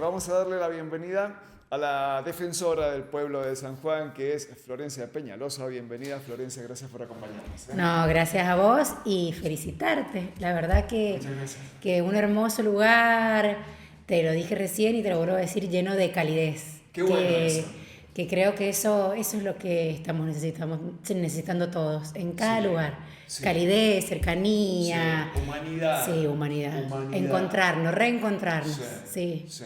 vamos a darle la bienvenida a la defensora del pueblo de San Juan, que es Florencia Peñalosa. Bienvenida, Florencia, gracias por acompañarnos. No, gracias a vos y felicitarte. La verdad que un hermoso lugar, te lo dije recién y te lo vuelvo a decir, lleno de calidez. Qué bueno eso. Que creo que eso es lo que estamos necesitando todos, en cada lugar. Sí. Calidez, cercanía. Sí, humanidad. Sí, humanidad. Encontrarnos, reencontrarnos. Sí. Sí,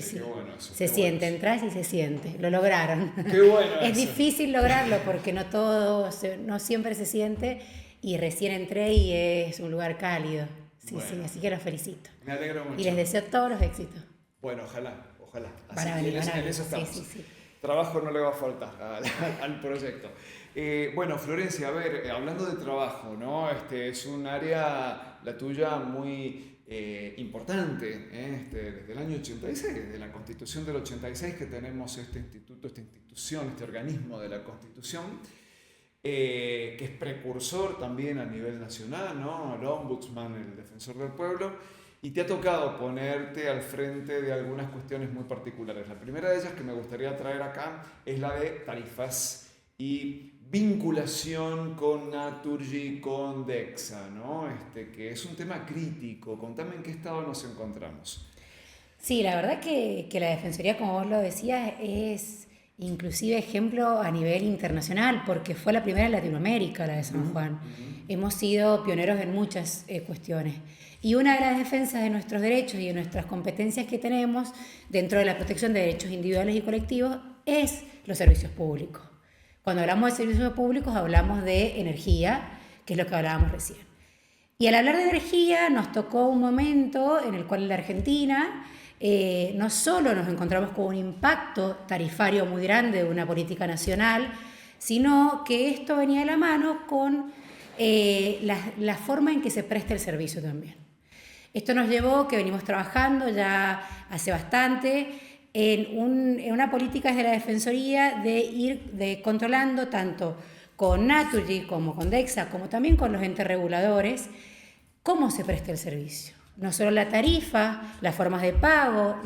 Sí. qué bueno eso. Se siente, entras y se siente. Lo lograron. Qué bueno Es eso. difícil lograrlo porque no siempre se siente, y recién entré y es un lugar cálido. Sí, Bueno. sí, así que los felicito. Me alegro mucho. Y les deseo todos los éxitos. Bueno, ojalá. Así Para que venir, en eso estamos. Sí. Trabajo no le va a faltar al proyecto. Bueno, Florencia, a ver, hablando de trabajo, ¿no? Es un área, la tuya, muy importante, desde el año 86, desde la Constitución del 86 que tenemos este instituto, esta institución, este organismo de la Constitución, que es precursor también a nivel nacional, ¿no? El Ombudsman, el Defensor del Pueblo, y te ha tocado ponerte al frente de algunas cuestiones muy particulares. La primera de ellas que me gustaría traer acá es la de tarifas y vinculación con Naturgy, con DEXA, ¿no? Que es un tema crítico. Contame en qué estado nos encontramos. Sí, la verdad que la Defensoría, como vos lo decías, es inclusive ejemplo a nivel internacional, porque fue la primera en Latinoamérica, la de San Juan. Hemos sido pioneros en muchas cuestiones. Y una de las defensas de nuestros derechos y de nuestras competencias que tenemos dentro de la protección de derechos individuales y colectivos es los servicios públicos. Cuando hablamos de servicios públicos hablamos de energía, que es lo que hablábamos recién. Y al hablar de energía nos tocó un momento en el cual en la Argentina no solo nos encontramos con un impacto tarifario muy grande de una política nacional, sino que esto venía de la mano con la forma en que se presta el servicio también. Esto nos llevó, que venimos trabajando ya hace bastante, en una política desde la Defensoría de ir controlando tanto con Naturgy como con DEXA, como también con los entes reguladores, cómo se presta el servicio. No solo la tarifa, las formas de pago,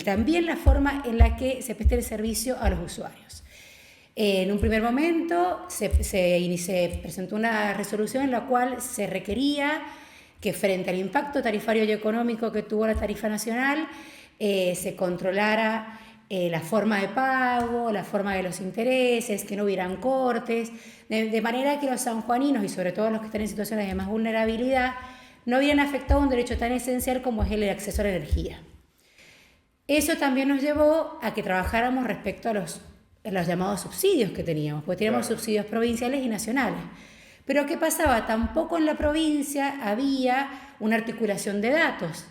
también la forma en la que se presta el servicio a los usuarios. En un primer momento se presentó una resolución en la cual se requería que frente al impacto tarifario y económico que tuvo la tarifa nacional, se controlara la forma de pago, la forma de los intereses, que no hubieran cortes, de manera que los sanjuaninos y sobre todo los que están en situaciones de más vulnerabilidad no hubieran afectado un derecho tan esencial como es el acceso a la energía. Eso también nos llevó a que trabajáramos respecto a los llamados subsidios que teníamos, porque teníamos subsidios provinciales y nacionales. Pero ¿qué pasaba? Tampoco en la provincia había una articulación de datos.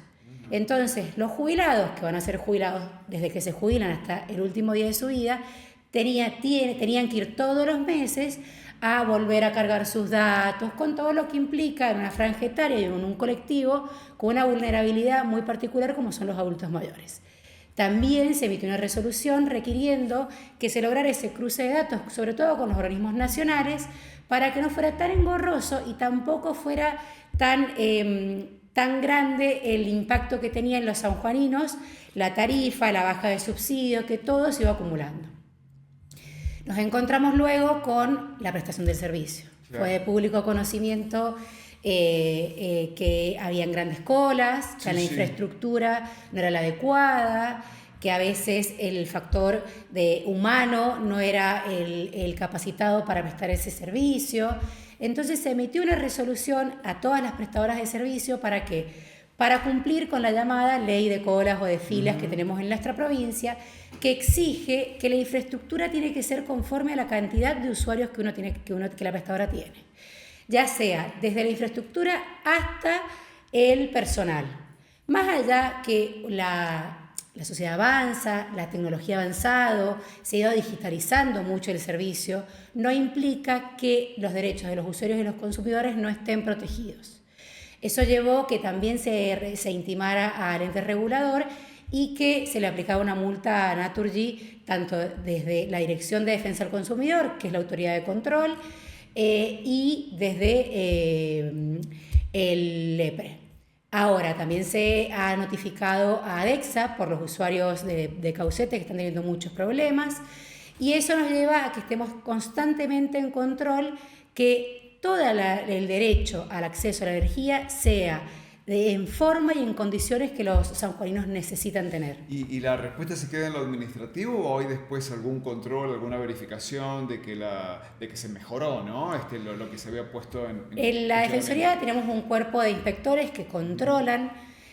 Entonces, los jubilados, que van a ser jubilados desde que se jubilan hasta el último día de su vida, tenían que ir todos los meses a volver a cargar sus datos, con todo lo que implica en una franja etaria y en un colectivo con una vulnerabilidad muy particular como son los adultos mayores. También se emitió una resolución requiriendo que se lograra ese cruce de datos, sobre todo con los organismos nacionales, para que no fuera tan engorroso y tampoco fuera tan grande el impacto que tenía en los sanjuaninos, la tarifa, la baja de subsidio, que todo se iba acumulando. Nos encontramos luego con la prestación del servicio. Claro. Fue de público conocimiento que habían grandes colas, que la infraestructura no era la adecuada, que a veces el factor humano no era el capacitado para prestar ese servicio. Entonces se emitió una resolución a todas las prestadoras de servicio ¿para qué? Para cumplir con la llamada ley de colas o de filas que tenemos en nuestra provincia, que exige que la infraestructura tiene que ser conforme a la cantidad de usuarios que la prestadora tiene, ya sea desde la infraestructura hasta el personal. Más allá que la sociedad avanza, la tecnología ha avanzado, se ha ido digitalizando mucho el servicio, no implica que los derechos de los usuarios y los consumidores no estén protegidos. Eso llevó que también se intimara al ente regulador y que se le aplicaba una multa a Naturgy, tanto desde la Dirección de Defensa del Consumidor, que es la autoridad de control, y desde el EPRE. Ahora, también se ha notificado a ADEXA por los usuarios de Caucete que están teniendo muchos problemas, y eso nos lleva a que estemos constantemente en control que todo el derecho al acceso a la energía sea en forma y en condiciones que los sanjuaninos necesitan tener. ¿Y la respuesta se queda en lo administrativo o hay después algún control, alguna verificación de que se mejoró, ¿no? Lo que se había puesto en la Defensoría tenemos un cuerpo de inspectores que controlan,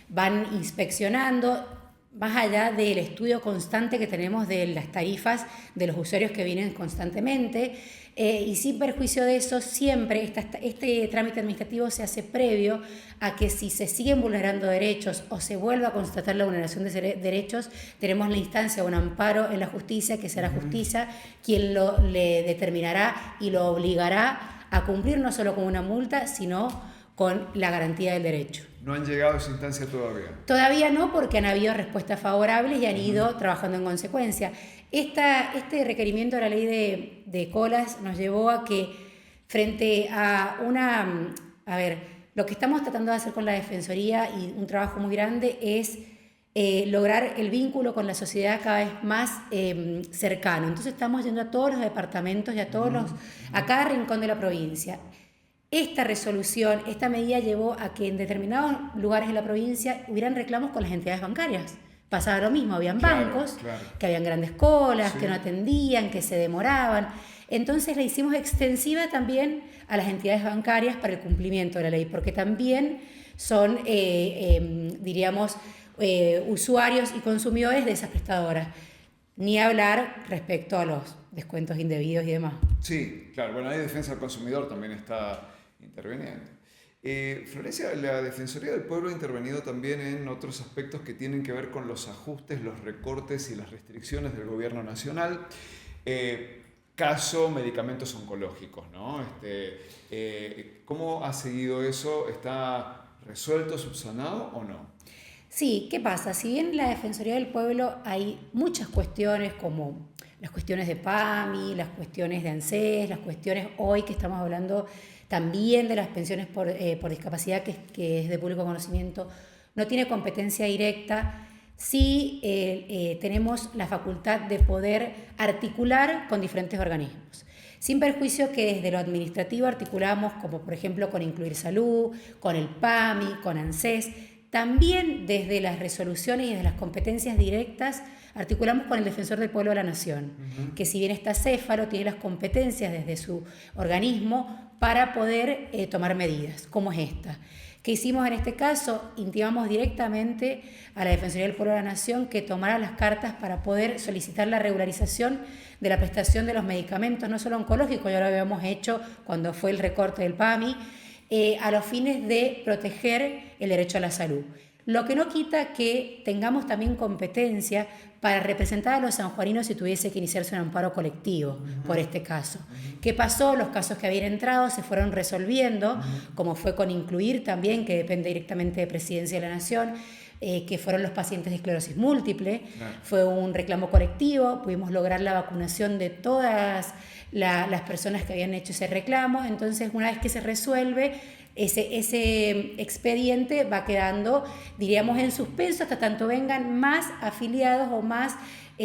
van inspeccionando, más allá del estudio constante que tenemos de las tarifas de los usuarios que vienen constantemente, y sin perjuicio de eso, siempre este trámite administrativo se hace previo a que si se siguen vulnerando derechos o se vuelva a constatar la vulneración de derechos, tenemos la instancia, un amparo en la justicia, que será justicia quien le determinará y lo obligará a cumplir no solo con una multa, sino con la garantía del derecho. ¿No han llegado a esa instancia todavía? Todavía no, porque han habido respuestas favorables y han ido trabajando en consecuencia. Este requerimiento de la ley de colas nos llevó a que frente a lo que estamos tratando de hacer con la Defensoría y un trabajo muy grande es lograr el vínculo con la sociedad cada vez más cercano. Entonces estamos yendo a todos los departamentos y a cada rincón de la provincia. Esta resolución, esta medida llevó a que en determinados lugares de la provincia hubieran reclamos con las entidades bancarias. Pasaba lo mismo, habían bancos, que habían grandes colas, que no atendían, que se demoraban. Entonces la hicimos extensiva también a las entidades bancarias para el cumplimiento de la ley, porque también son, usuarios y consumidores de esas prestadoras. Ni hablar respecto a los descuentos indebidos y demás. Sí, claro. Bueno, ahí Defensa del Consumidor también está interviniendo. Florencia, la Defensoría del Pueblo ha intervenido también en otros aspectos que tienen que ver con los ajustes, los recortes y las restricciones del gobierno nacional. Caso medicamentos oncológicos, ¿no? ¿Cómo ha seguido eso? ¿Está resuelto, subsanado o no? Sí, ¿qué pasa? Si bien en la Defensoría del Pueblo hay muchas cuestiones como las cuestiones de PAMI, las cuestiones de ANSES, las cuestiones hoy que estamos hablando también de las pensiones por discapacidad, que es de público conocimiento, no tiene competencia directa, sí tenemos la facultad de poder articular con diferentes organismos. Sin perjuicio que desde lo administrativo articulamos, como por ejemplo con Incluir Salud, con el PAMI, con ANSES, también desde las resoluciones y desde las competencias directas articulamos con el Defensor del Pueblo de la Nación, que si bien está céfalo, tiene las competencias desde su organismo para poder tomar medidas, como es esta. ¿Qué hicimos en este caso? Intimamos directamente a la Defensoría del Pueblo de la Nación que tomara las cartas para poder solicitar la regularización de la prestación de los medicamentos, no solo oncológicos, ya lo habíamos hecho cuando fue el recorte del PAMI, a los fines de proteger el derecho a la salud. Lo que no quita que tengamos también competencia para representar a los sanjuaninos si tuviese que iniciarse un amparo colectivo por este caso. ¿Qué pasó? Los casos que habían entrado se fueron resolviendo, como fue con Incluir también, que depende directamente de Presidencia de la Nación, que fueron los pacientes de esclerosis múltiple. Claro. Fue un reclamo colectivo, pudimos lograr la vacunación de todas las personas que habían hecho ese reclamo. Entonces, una vez que se resuelve, ese expediente va quedando, diríamos, en suspenso hasta tanto vengan más afiliados o más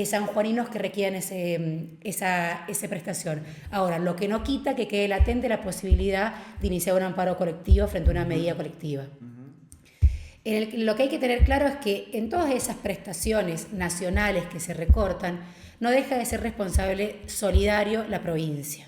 sanjuaninos que requieran esa prestación. Ahora, lo que no quita que quede latente la posibilidad de iniciar un amparo colectivo frente a una medida colectiva. Lo que hay que tener claro es que en todas esas prestaciones nacionales que se recortan, no deja de ser responsable solidario la provincia.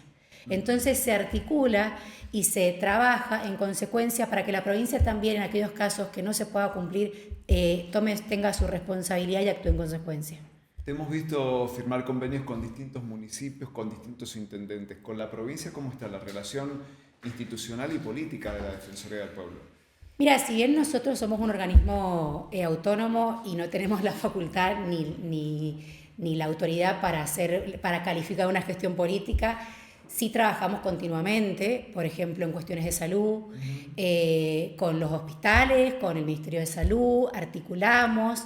Entonces se articula y se trabaja en consecuencia para que la provincia también, en aquellos casos que no se pueda cumplir, tenga su responsabilidad y actúe en consecuencia. Te hemos visto firmar convenios con distintos municipios, con distintos intendentes. ¿Con la provincia cómo está la relación institucional y política de la Defensoría del Pueblo? Mira, si bien nosotros somos un organismo autónomo y no tenemos la facultad ni la autoridad para calificar una gestión política, sí trabajamos continuamente, por ejemplo, en cuestiones de salud, con los hospitales, con el Ministerio de Salud, articulamos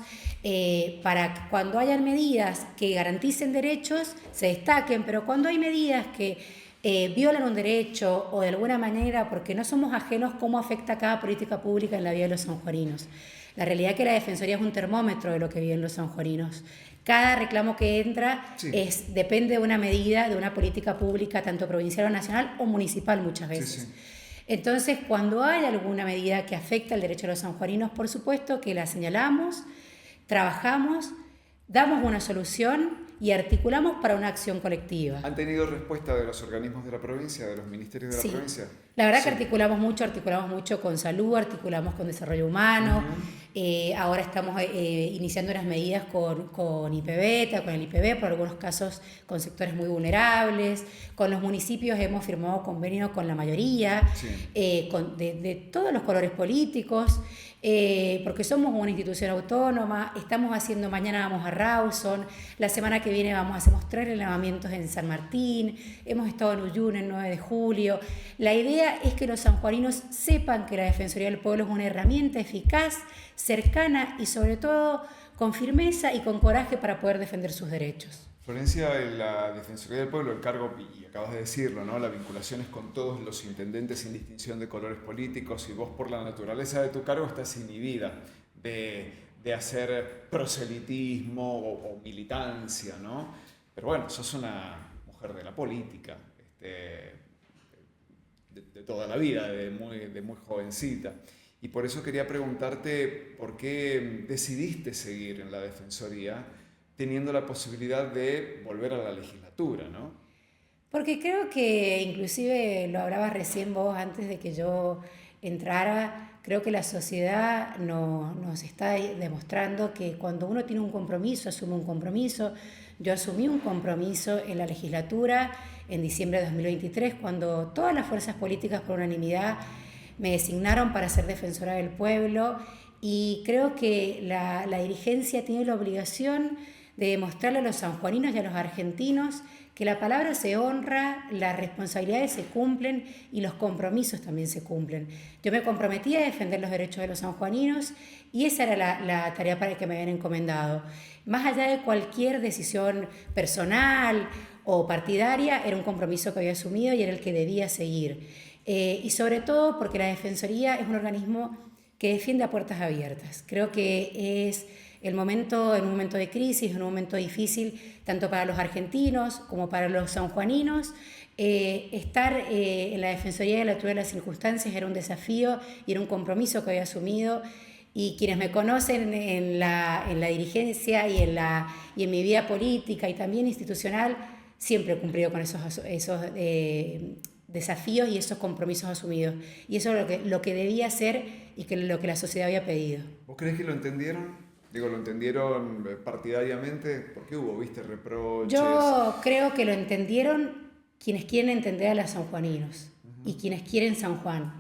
para que cuando hayan medidas que garanticen derechos, se destaquen, pero cuando hay medidas que violan un derecho o de alguna manera, porque no somos ajenos cómo afecta cada política pública en la vida de los sanjuaninos. La realidad es que la Defensoría es un termómetro de lo que viven los sanjuaninos. Cada reclamo que entra Sí. depende de una medida, de una política pública, tanto provincial o nacional o municipal muchas veces. Sí, sí. Entonces, cuando hay alguna medida que afecta el derecho de los sanjuaninos, por supuesto que la señalamos, trabajamos, damos una solución y articulamos para una acción colectiva. ¿Han tenido respuesta de los organismos de la provincia, de los ministerios de la Sí. provincia? La verdad Sí. que articulamos mucho con salud, articulamos con desarrollo humano. Ahora estamos iniciando unas medidas con IPBETA, con el IPB, por algunos casos con sectores muy vulnerables. Con los municipios hemos firmado convenios con la mayoría, Sí. de todos los colores políticos, porque somos una institución autónoma. Estamos haciendo, mañana vamos a Rawson, la semana que viene hacemos 3 relevamientos en San Martín, hemos estado en Uyuni el 9 de julio. La idea es que los sanjuaninos sepan que la Defensoría del Pueblo es una herramienta eficaz, cercana y sobre todo con firmeza y con coraje para poder defender sus derechos. Florencia, en la Defensoría del Pueblo, el cargo, y acabas de decirlo, ¿no? La vinculación es con todos los intendentes sin distinción de colores políticos, y vos por la naturaleza de tu cargo estás inhibida de hacer proselitismo o militancia, ¿no? Pero bueno, sos una mujer de la política, de toda la vida, de muy jovencita. Y por eso quería preguntarte por qué decidiste seguir en la Defensoría teniendo la posibilidad de volver a la legislatura, ¿no? Porque creo que, inclusive lo hablabas recién vos antes de que yo entrara, creo que la sociedad nos está demostrando que cuando uno tiene un compromiso, asume un compromiso. Yo asumí un compromiso en la legislatura en diciembre de 2023, cuando todas las fuerzas políticas por unanimidad me designaron para ser defensora del pueblo, y creo que la dirigencia tiene la obligación de demostrarle a los sanjuaninos y a los argentinos que la palabra se honra, las responsabilidades se cumplen y los compromisos también se cumplen. Yo me comprometí a defender los derechos de los sanjuaninos y esa era la tarea para la que me habían encomendado. Más allá de cualquier decisión personal o partidaria, era un compromiso que había asumido y era el que debía seguir. Y sobre todo porque la Defensoría es un organismo que defiende a puertas abiertas. Creo que es en un momento de crisis, en un momento difícil, tanto para los argentinos como para los sanjuaninos, estar en la Defensoría de la altura de las circunstancias era un desafío y era un compromiso que había asumido. Y quienes me conocen en la dirigencia y en mi vida política y también institucional, siempre he cumplido con esos desafíos y esos compromisos asumidos. Y eso es lo que debía ser y lo que la sociedad había pedido. ¿Vos crees que lo entendieron? Digo, ¿lo entendieron partidariamente? ¿Por qué hubo, viste, reproches? Yo creo que lo entendieron quienes quieren entender a los sanjuaninos y quienes quieren San Juan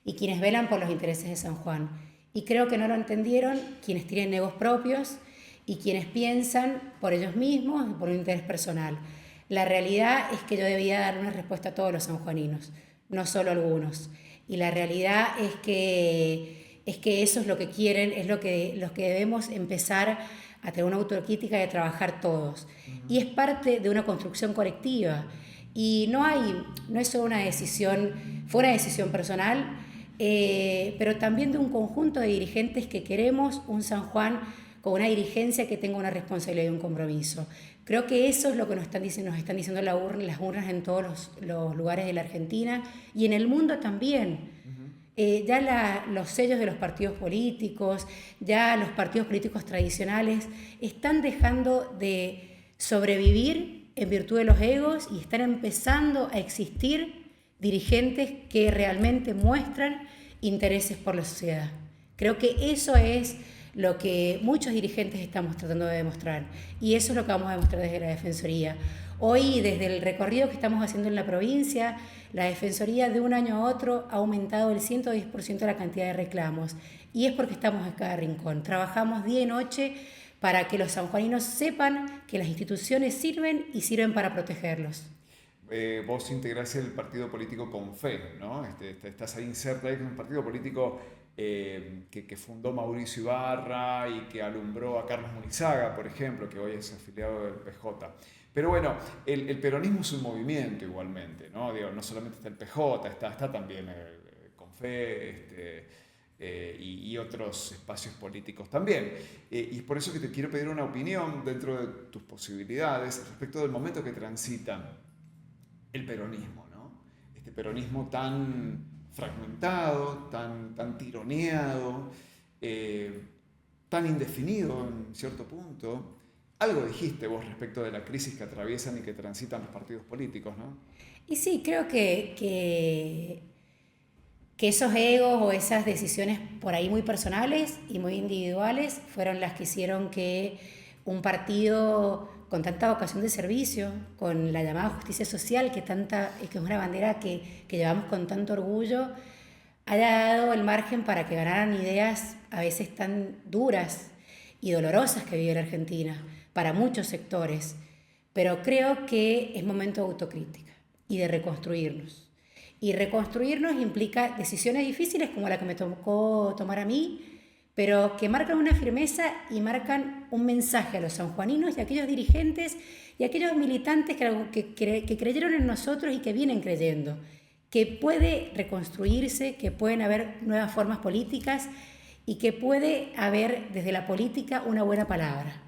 y quienes velan por los intereses de San Juan. Y creo que no lo entendieron quienes tienen egos propios y quienes piensan por ellos mismos y por un interés personal. La realidad es que yo debía dar una respuesta a todos los sanjuaninos, no solo a algunos. Y la realidad es que eso es lo que quieren, es los que debemos empezar a tener una autocrítica y a trabajar todos. Y es parte de una construcción colectiva. Y no es solo una decisión, fue una decisión personal, pero también de un conjunto de dirigentes que queremos un San Juan con una dirigencia que tenga una responsabilidad y un compromiso. Creo que eso es lo que nos están diciendo las urnas en todos los lugares de la Argentina y en el mundo también. Ya los sellos de los partidos políticos, ya los partidos políticos tradicionales están dejando de sobrevivir en virtud de los egos y están empezando a existir dirigentes que realmente muestran intereses por la sociedad. Creo que eso es lo que muchos dirigentes estamos tratando de demostrar y eso es lo que vamos a demostrar desde la Defensoría. Hoy, desde el recorrido que estamos haciendo en la provincia, la Defensoría de un año a otro ha aumentado el 110% de la cantidad de reclamos y es porque estamos en cada rincón. Trabajamos día y noche para que los sanjuaninos sepan que las instituciones sirven y sirven para protegerlos. Vos integrás el partido político Confé, ¿no? Estás ahí inserta ahí con un partido político que fundó Mauricio Ibarra y que alumbró a Carlos Munizaga, por ejemplo, que hoy es afiliado del PJ. Pero bueno, el peronismo es un movimiento igualmente, ¿no? Digo, no solamente está el PJ, está también Confé, y otros espacios políticos también. Y es por eso que te quiero pedir una opinión dentro de tus posibilidades respecto del momento que transita el peronismo, ¿no? Este peronismo tan fragmentado, tan tironeado, tan indefinido en cierto punto. Algo dijiste vos respecto de la crisis que atraviesan y que transitan los partidos políticos, ¿no? Y sí, creo que esos egos o esas decisiones por ahí muy personales y muy individuales fueron las que hicieron que un partido con tanta vocación de servicio, con la llamada justicia social, que es una bandera que llevamos con tanto orgullo, haya dado el margen para que ganaran ideas a veces tan duras y dolorosas que vive la Argentina, para muchos sectores. Pero creo que es momento de autocrítica y de reconstruirnos. Y reconstruirnos implica decisiones difíciles como la que me tocó tomar a mí, pero que marcan una firmeza y marcan un mensaje a los sanjuaninos y a aquellos dirigentes y a aquellos militantes que creyeron en nosotros y que vienen creyendo, que puede reconstruirse, que pueden haber nuevas formas políticas y que puede haber desde la política una buena palabra.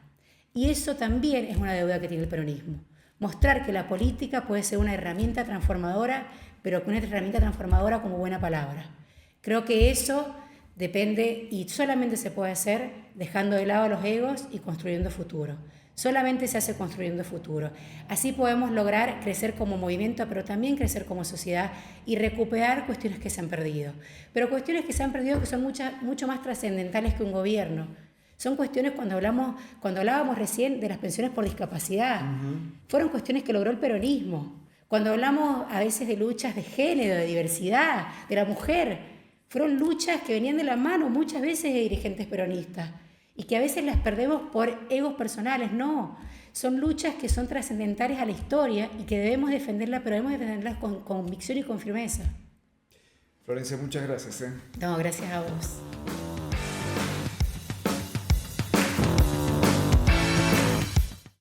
Y eso también es una deuda que tiene el peronismo. Mostrar que la política puede ser una herramienta transformadora, pero que una herramienta transformadora como buena palabra. Creo que eso depende y solamente se puede hacer dejando de lado los egos y construyendo futuro. Solamente se hace construyendo futuro. Así podemos lograr crecer como movimiento, pero también crecer como sociedad y recuperar cuestiones que se han perdido. Pero cuestiones que se han perdido que son mucho más trascendentales que un gobierno. Son cuestiones cuando hablábamos recién de las pensiones por discapacidad. Fueron cuestiones que logró el peronismo. Cuando hablamos a veces de luchas de género, de diversidad, de la mujer, fueron luchas que venían de la mano muchas veces de dirigentes peronistas y que a veces las perdemos por egos personales. No, son luchas que son trascendentales a la historia y que debemos defenderlas, pero debemos defenderlas con convicción y con firmeza. Florencia, muchas gracias. No, gracias a vos.